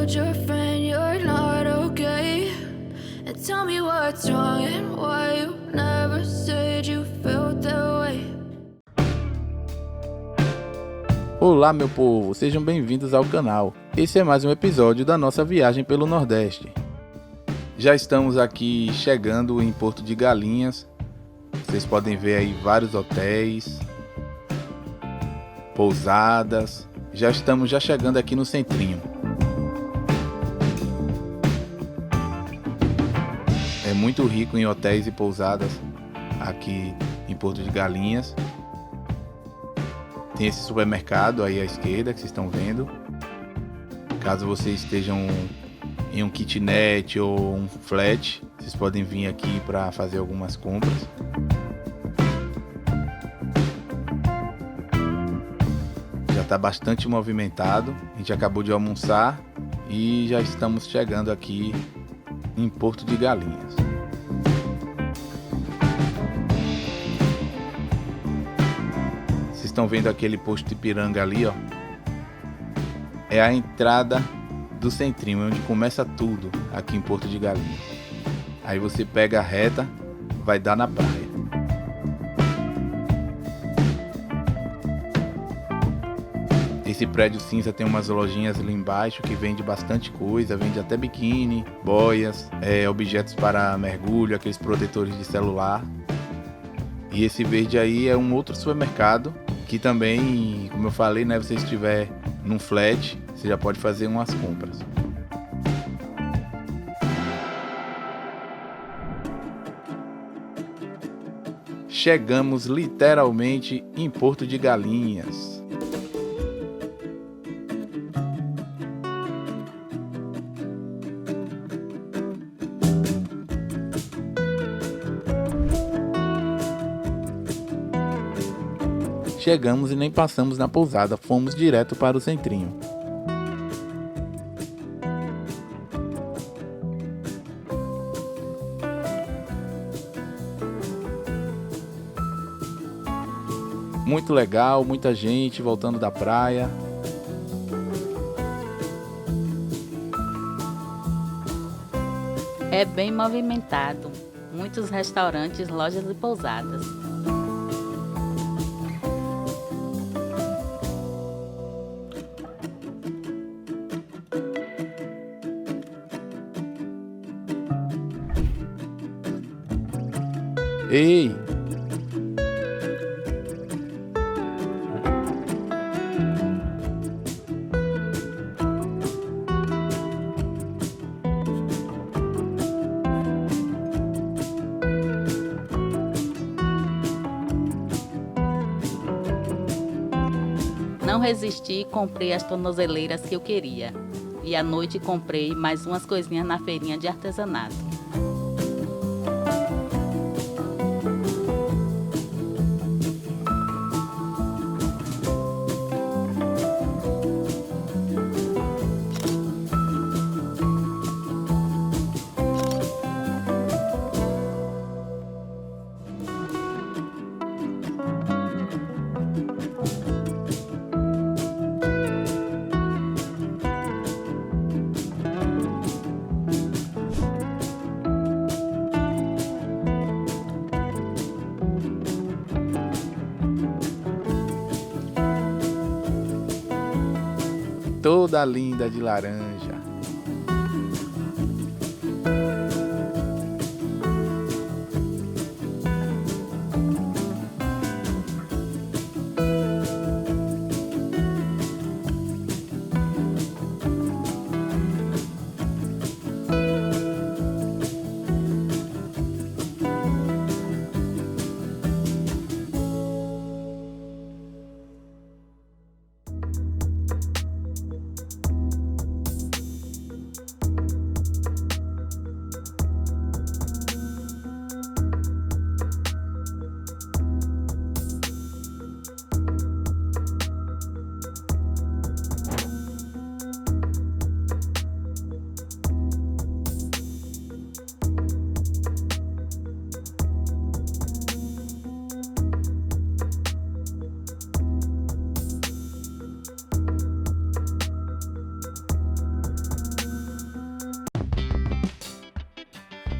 told your friend you're not okay. And tell me what's wrong and why you never said you felt that way. Olá, meu povo, sejam bem-vindos ao canal. Esse é mais um episódio da nossa viagem pelo Nordeste. Já estamos aqui chegando em Porto de Galinhas. Vocês podem ver aí vários hotéis, pousadas. Já estamos chegando aqui no centrinho. É muito rico em hotéis e pousadas aqui em Porto de Galinhas. Tem esse supermercado aí à esquerda que vocês estão vendo. Caso vocês estejam em um kitnet ou um flat, vocês podem vir aqui para fazer algumas compras. Já está bastante movimentado. A gente acabou de almoçar e já estamos chegando aqui em Porto de Galinhas. Vocês estão vendo aquele posto de Ipiranga ali, ó? É a entrada do centrinho, onde começa tudo aqui em Porto de Galinhas. Aí você pega a reta, vai dar na praia. Esse prédio cinza tem umas lojinhas ali embaixo que vende bastante coisa, vende até biquíni, boias, objetos para mergulho, aqueles protetores de celular. E esse verde aí é um outro supermercado que também, como eu falei, né, você estiver num flat, você já pode fazer umas compras. Chegamos literalmente em Porto de Galinhas. Chegamos e nem passamos na pousada, fomos direto para o centrinho. Muito legal, muita gente voltando da praia. É bem movimentado, muitos restaurantes, lojas e pousadas. Ei! Não resisti e comprei as tornozeleiras que eu queria. E à noite comprei mais umas coisinhas na feirinha de artesanato. Toda linda de laranja.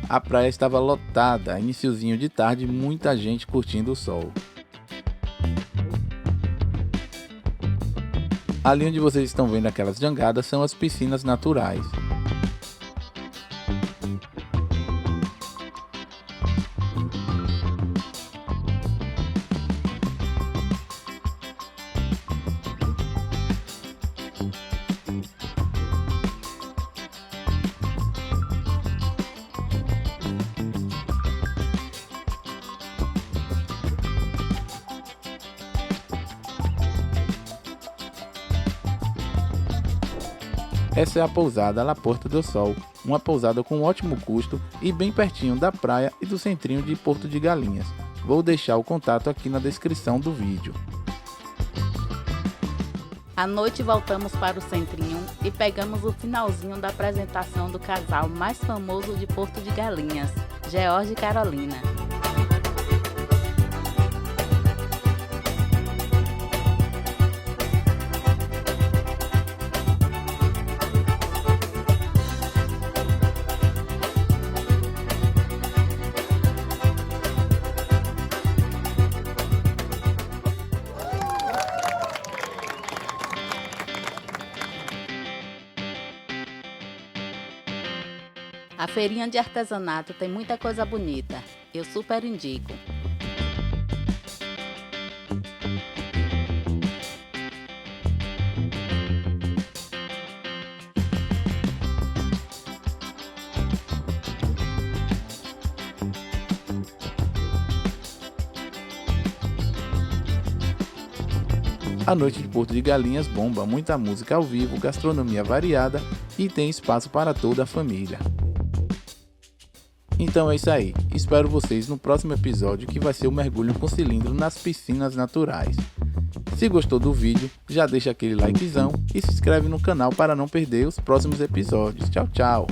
A praia estava lotada, iniciozinho de tarde, muita gente curtindo o sol. Ali onde vocês estão vendo aquelas jangadas são as piscinas naturais. Essa é a pousada La Porta do Sol, uma pousada com ótimo custo e bem pertinho da praia e do centrinho de Porto de Galinhas. Vou deixar o contato aqui na descrição do vídeo. À noite voltamos para o centrinho e pegamos o finalzinho da apresentação do casal mais famoso de Porto de Galinhas, George e Carolina. A feirinha de artesanato tem muita coisa bonita, eu super indico. A noite de Porto de Galinhas bomba, muita música ao vivo, gastronomia variada e tem espaço para toda a família. Então é isso aí, espero vocês no próximo episódio que vai ser o mergulho com cilindro nas piscinas naturais. Se gostou do vídeo, já deixa aquele likezão e se inscreve no canal para não perder os próximos episódios. Tchau, tchau!